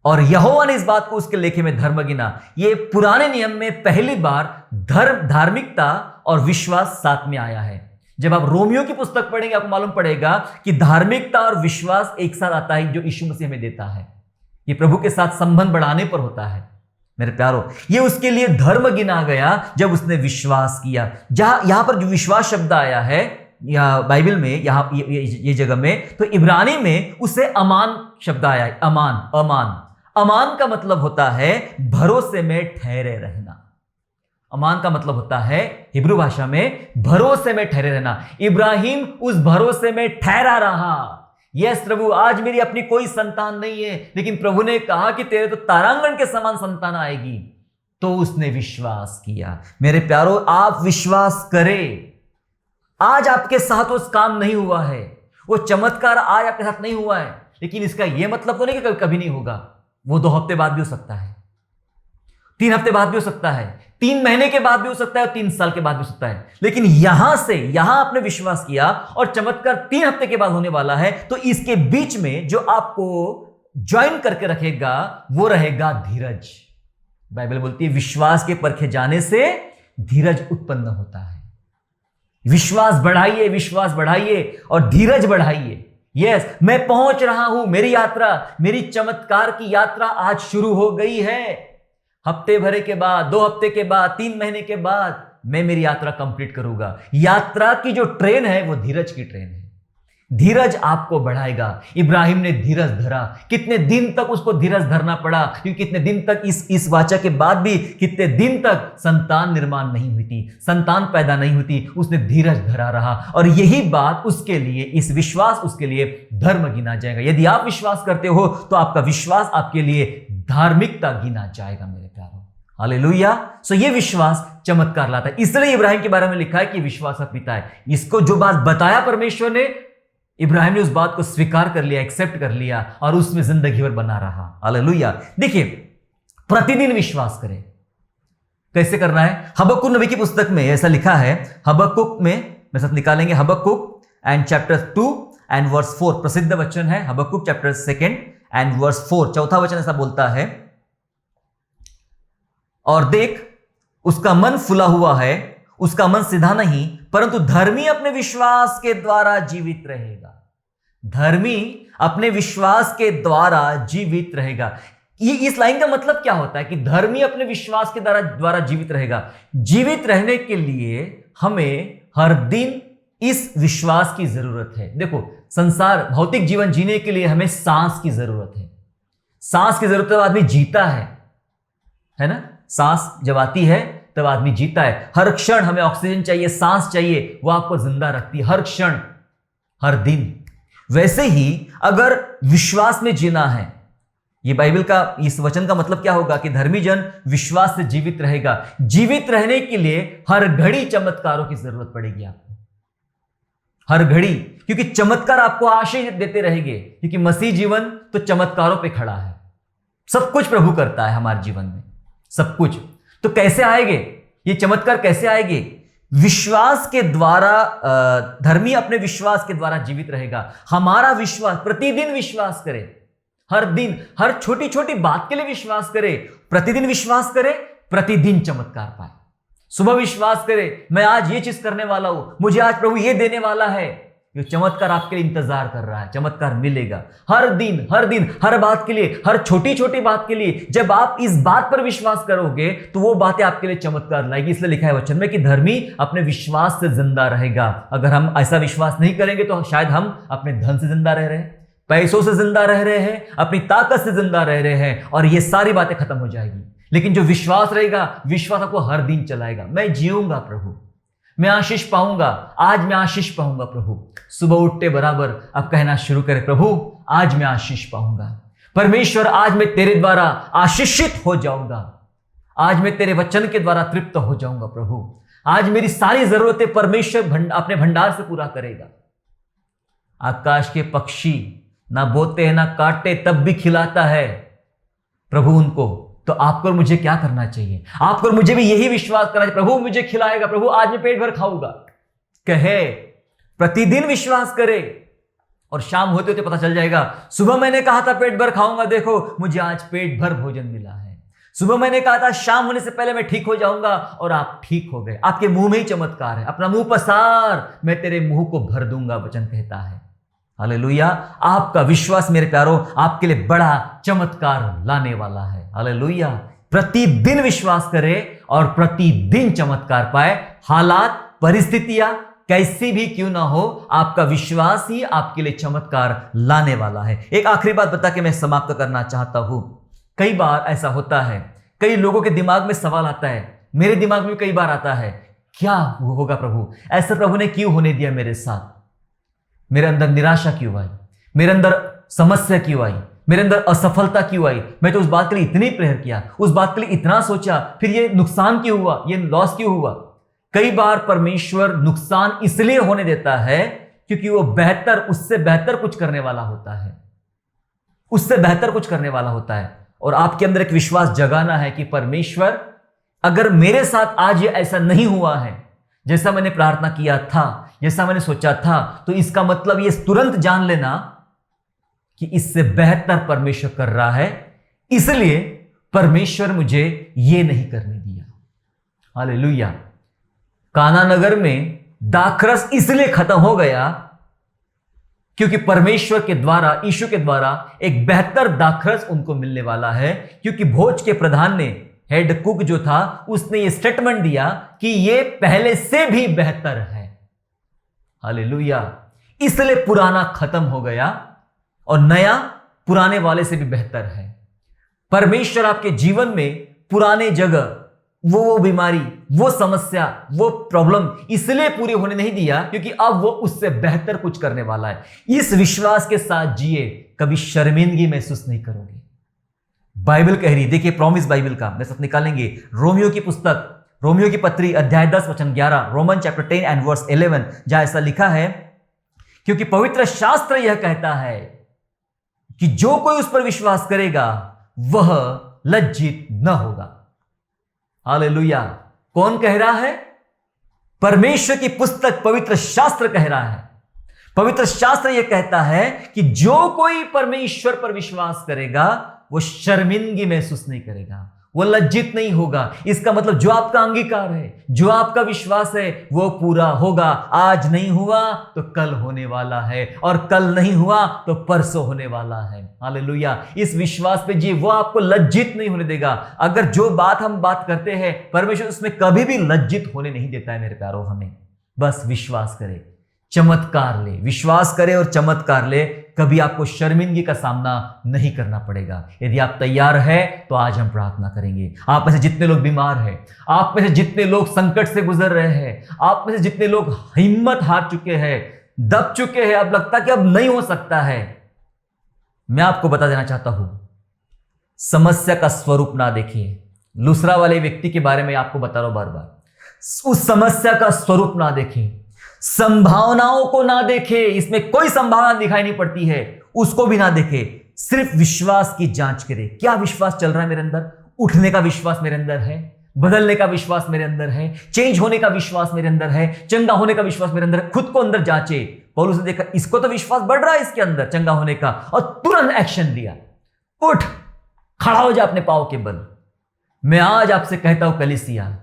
और यहोवा ने इस बात को उसके लेखे में धर्म गिना। ये पुराने नियम में पहली बार धार्मिकता और विश्वास साथ में आया है। जब आप रोमियो की पुस्तक पढ़ेंगे आपको मालूम पड़ेगा कि धार्मिकता और विश्वास एक साथ आता है, जो यीशु मसीह हमें देता है। ये प्रभु के साथ संबंध बढ़ाने पर होता है मेरे प्यारो। ये उसके लिए धर्म गिना गया जब उसने विश्वास किया। यहां पर जो विश्वास शब्द आया है या बाइबल में ये जगह में, तो इब्रानी में उसे अमान शब्द आया है। अमान का मतलब होता है भरोसे में ठहरे रहना। अमान का मतलब होता है हिब्रू भाषा में भरोसे में ठहरे रहना। इब्राहिम उस भरोसे में ठहरा रहा। यस प्रभु, आज मेरी अपनी कोई संतान नहीं है, लेकिन प्रभु ने कहा कि तेरे तो तारांगण के समान संतान आएगी, तो उसने विश्वास किया। मेरे प्यारो, आप विश्वास करें। आज आपके साथ वो काम नहीं हुआ है, वो चमत्कार आज आपके साथ नहीं हुआ है, लेकिन इसका यह मतलब तो नहीं कि कभी नहीं होगा। वो 2 हफ्ते बाद भी हो सकता है, 3 हफ्ते बाद भी हो सकता है, 3 महीने के बाद भी हो सकता है और 3 साल के बाद भी हो सकता है। लेकिन यहां आपने विश्वास किया और चमत्कार 3 हफ्ते के बाद होने वाला है, तो इसके बीच में जो आपको ज्वाइन करके रखेगा वो रहेगा धीरज। बाइबल बोलती है विश्वास के परखे जाने से धीरज उत्पन्न होता है। विश्वास बढ़ाइए और धीरज बढ़ाइए। यस, मैं पहुंच रहा हूं, मेरी यात्रा, मेरी चमत्कार की यात्रा आज शुरू हो गई है। हफ्ते भरे के बाद, 2 हफ्ते के बाद, 3 महीने के बाद मैं मेरी यात्रा कंप्लीट करूंगा। यात्रा की जो ट्रेन है वो धीरज की ट्रेन है। धीरज आपको बढ़ाएगा। इब्राहिम ने धीरज धरा। कितने दिन तक उसको धीरज धरना पड़ा, क्योंकि कितने दिन तक इस वाचा के बाद भी कितने दिन तक संतान निर्माण नहीं हुई थी, संतान पैदा नहीं हुई थी। उसने धीरज धरा रहा और यही बात उसके लिए, इस विश्वास उसके लिए धर्म गिना जाएगा। यदि आप विश्वास करते हो तो आपका विश्वास आपके लिए धार्मिकता गिना जाएगा मेरे प्यारों। हालेलुया। सो ये विश्वास चमत्कार लाता है। इसलिए इब्राहिम के बारे में लिखा है कि विश्वास का पिता है। इसको जो बात बताया परमेश्वर ने, इब्राहिम ने उस बात को स्वीकार कर लिया, एक्सेप्ट कर लिया और उसमें जिंदगी भर बना रहा। हालेलुया। देखिए, प्रतिदिन विश्वास करें। कैसे करना है? हबक्कुक नबी की पुस्तक में ऐसा लिखा है। हबक्कुक में मेरे साथ निकालेंगे, हबक्कुक एंड चैप्टर 2 एंड वर्स 4, प्रसिद्ध वचन है। हबक्कुक चैप्टर 2 एंड वर्स 4, चौथा वचन ऐसा बोलता है, और देख उसका मन फुला हुआ है, उसका मन सीधा नहीं, परंतु धर्मी अपने विश्वास के द्वारा जीवित रहेगा। धर्मी अपने विश्वास के द्वारा जीवित रहेगा। ये इस लाइन का मतलब क्या होता है कि धर्मी अपने विश्वास के द्वारा जीवित रहेगा? जीवित रहने के लिए हमें हर दिन इस विश्वास की जरूरत है। देखो, संसार भौतिक जीवन जीने के लिए हमें सांस की जरूरत है। सांस की जरूरत है, आदमी जीता है ना? सांस जब आती है तब आदमी जीता है। हर क्षण हमें ऑक्सीजन चाहिए, सांस चाहिए, वो आपको जिंदा रखती है हर क्षण, हर दिन। वैसे ही अगर विश्वास में जीना है, ये बाइबल का, इस वचन का मतलब क्या होगा कि धर्मी जन विश्वास से जीवित रहेगा। जीवित रहने के लिए हर घड़ी चमत्कारों की जरूरत पड़ेगी आपको, हर घड़ी, क्योंकि चमत्कार आपको आशीष देते रहेंगे। क्योंकि मसीह जीवन तो चमत्कारों पे खड़ा है। सब कुछ प्रभु करता है हमारे जीवन में, सब कुछ। तो कैसे आएंगे ये चमत्कार? कैसे आएंगे? विश्वास के द्वारा। धर्मी अपने विश्वास के द्वारा जीवित रहेगा। हमारा विश्वास, प्रतिदिन विश्वास करें, हर दिन, हर छोटी छोटी बात के लिए विश्वास करें। प्रतिदिन विश्वास करें, प्रतिदिन चमत्कार पाए। सुबह विश्वास करें, मैं आज ये चीज करने वाला हूं, मुझे आज प्रभु ये देने वाला है। ये चमत्कार आपके लिए इंतजार कर रहा है, चमत्कार मिलेगा हर दिन, हर बात के लिए, हर छोटी छोटी बात के लिए। जब आप इस बात पर विश्वास करोगे तो वो बातें आपके लिए चमत्कार लाएगी। इसलिए लिखा है वचन में कि धर्मी अपने विश्वास से जिंदा रहेगा। अगर हम ऐसा विश्वास नहीं करेंगे तो शायद हम अपने धन से जिंदा रह रहे हैं, पैसों से जिंदा रह रहे हैं, अपनी ताकत से जिंदा रह रहे हैं, और ये सारी बातें खत्म हो जाएगी। लेकिन जो विश्वास रहेगा, विश्वास आपको हर दिन चलाएगा। मैं जीऊंगा प्रभु, मैं आशीष पाऊंगा, आज मैं आशीष पाऊंगा प्रभु। सुबह उठते बराबर आप कहना शुरू करें, प्रभु आज मैं आशीष पाऊंगा। परमेश्वर, आज मैं तेरे द्वारा आशीषित हो जाऊंगा। आज मैं तेरे वचन के द्वारा तृप्त हो जाऊंगा प्रभु। आज मेरी सारी जरूरतें परमेश्वर अपने भंडार से पूरा करेगा। आकाश के पक्षी ना बोते हैं ना काटते, तब भी खिलाता है प्रभु उनको। तो आपको और मुझे क्या करना चाहिए? आपको और मुझे भी यही विश्वास करना चाहिए, प्रभु मुझे खिलाएगा, प्रभु आज मैं पेट भर खाऊंगा। कहे, प्रतिदिन विश्वास करे, और शाम होते होते पता चल जाएगा, सुबह मैंने कहा था पेट भर खाऊंगा, देखो मुझे आज पेट भर भोजन मिला है। सुबह मैंने कहा था शाम होने से पहले मैं ठीक हो जाऊंगा, और आप ठीक हो गए। आपके मुंह में ही चमत्कार है। अपना मुंह पसार, मैं तेरे मुंह को भर दूंगा, वचन कहता है। हालेलुया। आपका विश्वास मेरे प्यारो आपके लिए बड़ा चमत्कार लाने वाला है। हालेलुया। प्रतिदिन विश्वास करे और प्रतिदिन चमत्कार पाए। हालात, परिस्थितियां कैसी भी क्यों ना हो, आपका विश्वास ही आपके लिए चमत्कार लाने वाला है। एक आखिरी बात बता के मैं समाप्त करना चाहता हूं। कई बार ऐसा होता है, कई लोगों के दिमाग में सवाल आता है, मेरे दिमाग में कई बार आता है, क्या होगा प्रभु, ऐसा प्रभु ने क्यों होने दिया मेरे साथ? मेरे अंदर निराशा क्यों आई? मेरे अंदर समस्या क्यों आई? मेरे अंदर असफलता क्यों आई? मैं तो उस बात के लिए इतनी प्रेयर किया, उस बात के लिए इतना सोचा, फिर ये नुकसान क्यों हुआ, ये लॉस क्यों हुआ? कई बार परमेश्वर नुकसान इसलिए होने देता है क्योंकि वो बेहतर, उससे बेहतर कुछ करने वाला होता है, उससे बेहतर कुछ करने वाला होता है। और आपके अंदर एक विश्वास जगाना है कि परमेश्वर, अगर मेरे साथ आज ये ऐसा नहीं हुआ है जैसा मैंने प्रार्थना किया था, जैसा मैंने सोचा था, तो इसका मतलब ये तुरंत जान लेना कि इससे बेहतर परमेश्वर कर रहा है, इसलिए परमेश्वर मुझे ये नहीं करने दिया। हालेलुया। काना नगर में दाखरस इसलिए खत्म हो गया क्योंकि परमेश्वर के द्वारा, यीशु के द्वारा एक बेहतर दाखरस उनको मिलने वाला है। क्योंकि भोज के प्रधान ने, हेड कुक जो था, उसने ये स्टेटमेंट दिया कि ये पहले से भी बेहतर है। हालेलुया। इसलिए पुराना खत्म हो गया और नया पुराने वाले से भी बेहतर है। परमेश्वर आपके जीवन में पुराने जगह, वो बीमारी, वो समस्या, वो प्रॉब्लम इसलिए पूरी होने नहीं दिया क्योंकि अब वो उससे बेहतर कुछ करने वाला है। इस विश्वास के साथ जिए, कभी शर्मिंदगी महसूस नहीं करोगे। बाइबल कह रही है, देखिए प्रॉमिस बाइबल का मैं सब निकालेंगे, रोमियो की पुस्तक, रोमियो की पत्री अध्याय 10 वचन 11, रोमन चैप्टर 10 एंड वर्स 11, जहां ऐसा लिखा है, क्योंकि पवित्र शास्त्र यह कहता है कि जो कोई उस पर विश्वास करेगा वह लज्जित न होगा। हालेलुया। कौन कह रहा है? परमेश्वर की पुस्तक पवित्र शास्त्र कह रहा है। पवित्र शास्त्र यह कहता है कि जो कोई परमेश्वर पर विश्वास करेगा वो शर्मिंदगी महसूस नहीं करेगा, वो लज्जित नहीं होगा। इसका मतलब जो आपका अंगीकार है, जो आपका विश्वास है, वो पूरा होगा। आज नहीं हुआ तो कल होने वाला है, और कल नहीं हुआ तो परसों होने वाला है। हालेलुया। इस विश्वास पे जी, वो आपको लज्जित नहीं होने देगा। अगर जो बात हम बात करते हैं, परमेश्वर उसमें कभी भी लज्जित होने नहीं देता है मेरे प्यारो। हमें बस विश्वास करे, चमत्कार ले, विश्वास करे और चमत्कार ले, कभी आपको शर्मिंदगी का सामना नहीं करना पड़ेगा। यदि आप तैयार हैं तो आज हम प्रार्थना करेंगे। आप में से जितने लोग बीमार हैं, आप में से जितने लोग संकट से गुजर रहे हैं, आप में से जितने लोग हिम्मत हार चुके हैं, दब चुके हैं, अब लगता कि अब नहीं हो सकता है, मैं आपको बता देना चाहता हूं, समस्या का स्वरूप ना देखिए। दूसरा वाले व्यक्ति के बारे में आपको बता रहा हूं बार बार, उस समस्या का स्वरूप ना देखें, संभावनाओं को ना देखे, इसमें कोई संभावना दिखाई नहीं पड़ती है, उसको भी ना देखे। सिर्फ विश्वास की जांच करे। क्या विश्वास चल रहा है मेरे अंदर? उठने का विश्वास मेरे अंदर है, बदलने का विश्वास मेरे अंदर है, चेंज होने का विश्वास मेरे अंदर है, चंगा होने का विश्वास मेरे अंदर है। खुद को अंदर जांचे। पौलुस ने देखा इसको तो विश्वास बढ़ रहा है इसके अंदर चंगा होने का, और तुरंत एक्शन लिया। उठ, खड़ा हो जा अपने पांव के बल। मैं आज आपसे कहता हूं कलीसिया,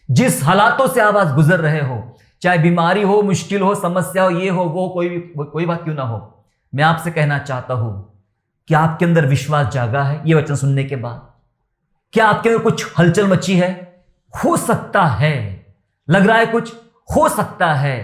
जिस हालातों से आप आज गुजर रहे हो, चाहे बीमारी हो, मुश्किल हो, समस्या हो, ये हो, वो, कोई बात क्यों ना हो, मैं आपसे कहना चाहता हूं कि आपके अंदर विश्वास जागा है ये वचन सुनने के बाद? क्या आपके अंदर कुछ हलचल मची है? हो सकता है, लग रहा है कुछ हो सकता है।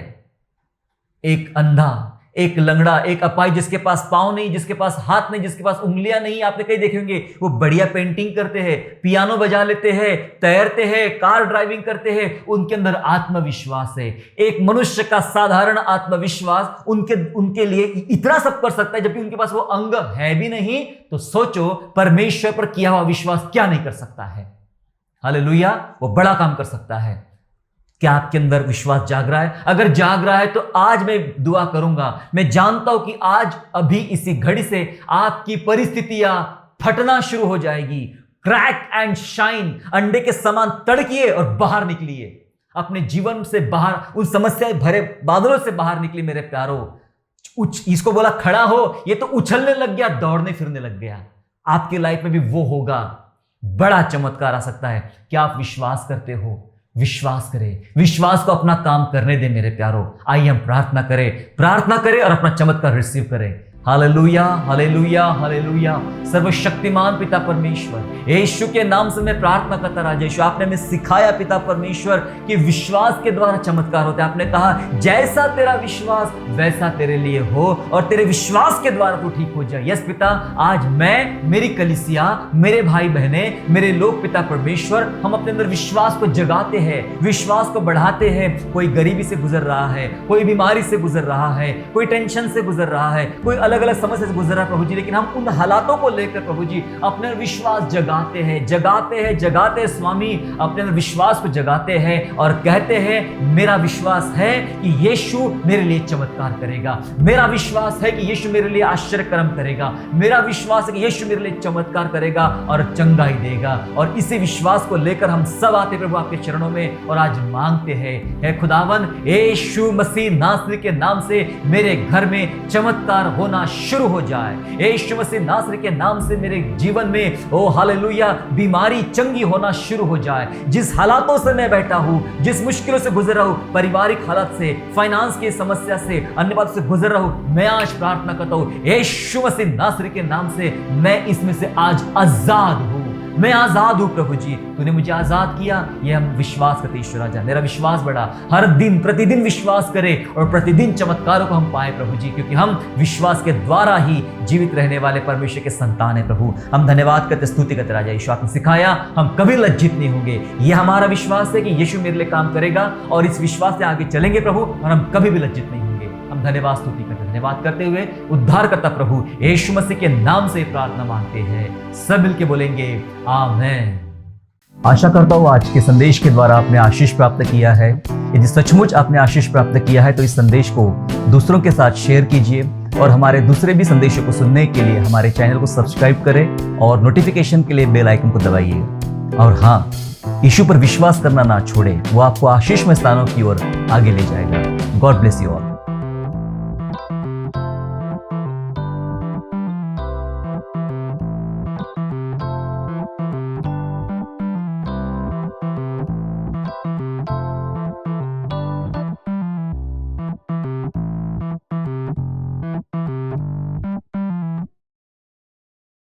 एक अंधा, एक लंगड़ा, एक अपाहिज, जिसके पास पांव नहीं, जिसके पास हाथ नहीं, जिसके पास उंगलियां नहीं, आपने कहीं देखे होंगे, वो बढ़िया पेंटिंग करते हैं, पियानो बजा लेते हैं, तैरते हैं, कार ड्राइविंग करते हैं, उनके अंदर आत्मविश्वास है। एक मनुष्य का साधारण आत्मविश्वास उनके लिए इतना सब कर सकता है, जबकि उनके पास वो अंग है भी नहीं। तो सोचो परमेश्वर पर किया हुआ विश्वास क्या नहीं कर सकता है। हालेलुया। वो बड़ा काम कर सकता है। क्या आपके अंदर विश्वास जाग रहा है? अगर जाग रहा है तो आज मैं दुआ करूंगा। मैं जानता हूं कि आज अभी इसी घड़ी से आपकी परिस्थितियां फटना शुरू हो जाएगी। क्रैक एंड शाइन, अंडे के समान तड़किए और बाहर निकलिए, अपने जीवन से बाहर, उन समस्या भरे बादलों से बाहर निकलिए मेरे प्यारो। इसको बोला खड़ा हो, ये तो उछलने लग गया, दौड़ने फिरने लग गया। आपकी लाइफ में भी वो होगा, बड़ा चमत्कार आ सकता है। क्या आप विश्वास करते हो? विश्वास करें, विश्वास को अपना काम करने दे मेरे प्यारो। आइए हम प्रार्थना करें और अपना चमत्कार रिसीव करें। Hallelujah, hallelujah, hallelujah. सर्वशक्तिमान पिता परमेश्वर, यीशु के नाम से मैं प्रार्थना करता राजा यीशु, आपने हमें सिखाया पिता परमेश्वर कि विश्वास के द्वारा चमत्कार होता है। आपने कहा जैसा तेरा विश्वास वैसा तेरे लिए हो और तेरे विश्वास के द्वारा तू ठीक हो जाए। यस पिता, आज मैं, मेरी कलीसिया, मेरे भाई बहने, मेरे लोग पिता परमेश्वर, हम अपने अंदर विश्वास को जगाते हैं, विश्वास को बढ़ाते हैं। कोई गरीबी से गुजर रहा है, कोई बीमारी से गुजर रहा है, कोई टेंशन से गुजर रहा है, कोई अलग अलग समस्या से गुजर रहा है प्रभु जी, लेकिन हम उन हालातों को लेकर प्रभु जी अपने विश्वास जगाते हैं स्वामी, अपने विश्वास को जगाते हैं और कहते हैं मेरा विश्वास है कि यीशु मेरे लिए चमत्कार करेगा, मेरा विश्वास है कि यीशु मेरे लिए आश्चर्य कर्म करेगा, मेरा विश्वास है कि यीशु मेरे लिए चमत्कार करेगा और चंगाई देगा। और इसी विश्वास को लेकर हम सब आते प्रभु आपके चरणों में और आज मांगते हैं खुदावन, यीशु मसीह नासरी के नाम से मेरे घर में चमत्कार होना शुरू हो जाए। यीशु मसीह नासरी के नाम से मेरे जीवन में ओ हालेलुया बीमारी चंगी होना शुरू हो जाए। जिस हालातों से मैं बैठा हूं, जिस मुश्किलों से गुजर रहा हूं, पारिवारिक हालत से, फाइनेंस की समस्या से, अन्य बात से गुजर रहा हूं, मैं आज प्रार्थना करता हूं यीशु मसीह नासरी के नाम से मैं इसमें से आज आजाद हूं। मैं आजाद हूं प्रभु जी, तूने मुझे आजाद किया। ये हम विश्वास करते ईश्वर राजा, मेरा विश्वास बढ़ा, हर दिन प्रतिदिन विश्वास करें और प्रतिदिन चमत्कारों को हम पाए प्रभु जी, क्योंकि हम विश्वास के द्वारा ही जीवित रहने वाले परमेश्वर के संतान है प्रभु। हम धन्यवाद करते, स्तुति करते राजा यीशु, आपने सिखाया हम कभी लज्जित नहीं होंगे। ये हमारा विश्वास है कि यीशु मेरे लिए काम करेगा और इस विश्वास से आगे चलेंगे प्रभु, और हम कभी भी लज्जित नहीं होंगे। हम धन्यवाद स्तुति करते, धन्यवाद करते हुए उद्धारकर्ता प्रभु यीशु मसीह के नाम से प्रार्थना मांगते हैं। सब मिलके बोलेंगे आमीन। आशा करता हूँ आज के संदेश के द्वारा आपने आशीष प्राप्त किया है। यदि सचमुच आपने आशीष प्राप्त किया है तो इस संदेश को दूसरों के साथ शेयर कीजिए और हमारे दूसरे भी संदेशों को सुनने के लिए हमारे चैनल को सब्सक्राइब करें और नोटिफिकेशन के लिए बेल आइकन को दबाइए। और हाँ, यीशु पर विश्वास करना ना छोड़े, वो आपको आशीषमय स्थानों की ओर आगे ले जाएगा। God bless you all.